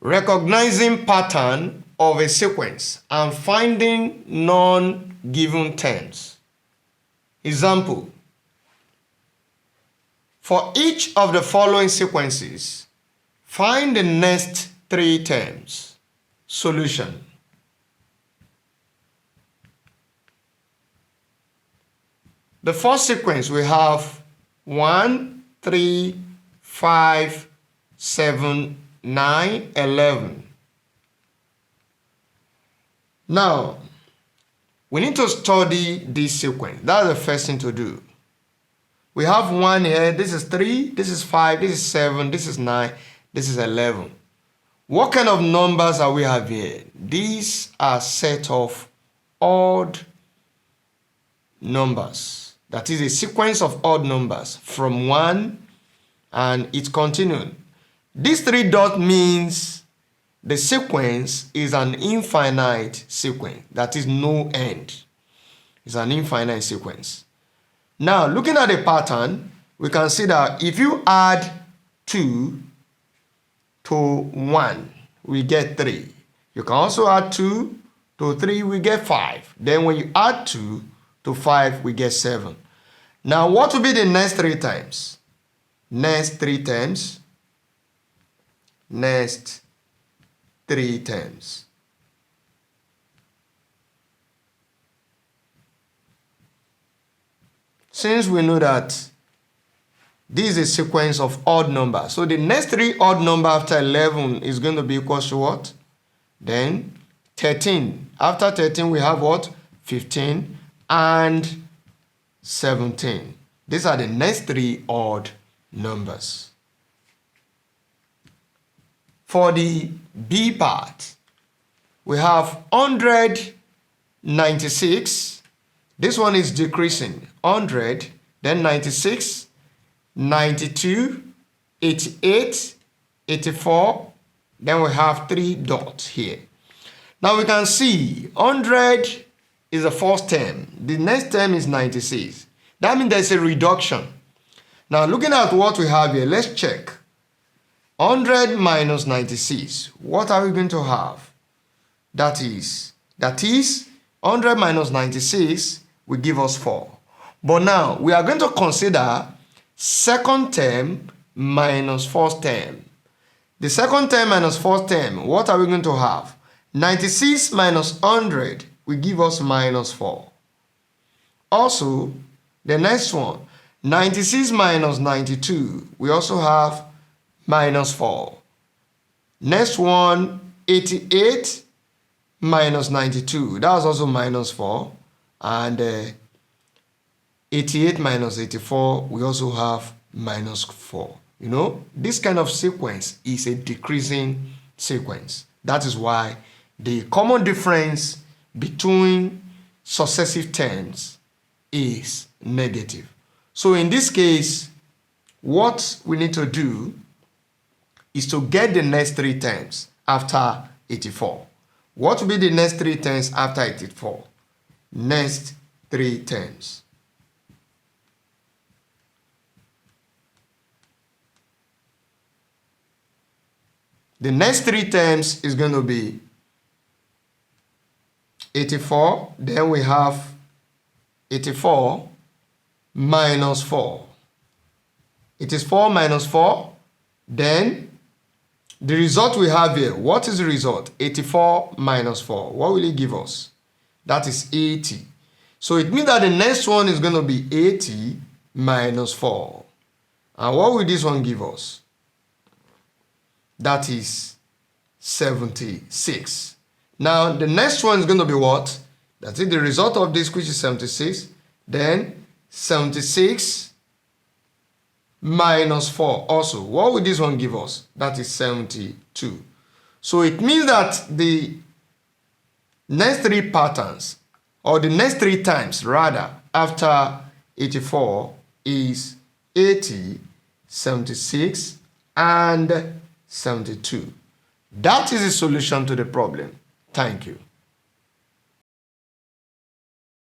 recognizing pattern of a sequence and finding non-given terms. Example, for each of the following sequences, find the next 3 terms. Solution. The first sequence we have 1, 3, 5, 7, 9, 11. Now, we need to study this sequence. That's the first thing to do. We have 1 here, this is 3, this is 5, this is 7, this is 9, this is 11. What kind of numbers are we have here? These are set of odd numbers. That is a sequence of odd numbers from 1 and it's continuing. This 3 dot means the sequence is an infinite sequence. That is no end. It's an infinite sequence. Now, looking at the pattern, we can see that if you add 2 to 1, we get 3. You can also add 2 to 3, we get 5. Then when you add 2 to 5, we get 7. Now, what will be the next 3 times? Next 3 times. Next 3 times. Since we know that this is a sequence of odd numbers, so the next 3 odd number after 11 is going to be equal to what? Then 13. After 13, we have what? 15 and 17. These are the next 3 odd numbers. For the B part, we have 196. This one is decreasing. 100, then 96, 92, 88, 84. Then we have 3 dots here. Now we can see 100 is the first term. The next term is 96. That means there's a reduction. Now looking at what we have here, let's check. 100 minus 96. What are we going to have? That is 100 minus 96 will give us 4. But now we are going to consider second term minus first term. The second term minus first term, what are we going to have? 96 minus 100 will give us minus 4. Also, the next one, 96 minus 92, we also have minus 4. Next one, 88 minus 92, that was also minus 4. And 88 minus 84, we also have minus 4. You know, this kind of sequence is a decreasing sequence. That is why the common difference between successive terms is negative. So in this case, what we need to do is to get the next 3 terms after 84. What will be the next 3 terms after 84? Next 3 terms. The next 3 terms is going to be 84. Then we have 84 minus 4. It is 4 minus 4. Then the result we have here, what is the result? 84 minus 4. What will it give us? That is 80. So it means that the next one is going to be 80 minus 4. And what will this one give us? That is 76. Now the next one is going to be what? That is the result of this, which is 76. Then 76 minus 4 also. What will this one give us? That is 72. So it means that the next 3 patterns, or the next 3 times rather, after 84 is 80, 76, and 72. That is the solution to the problem. Thank you.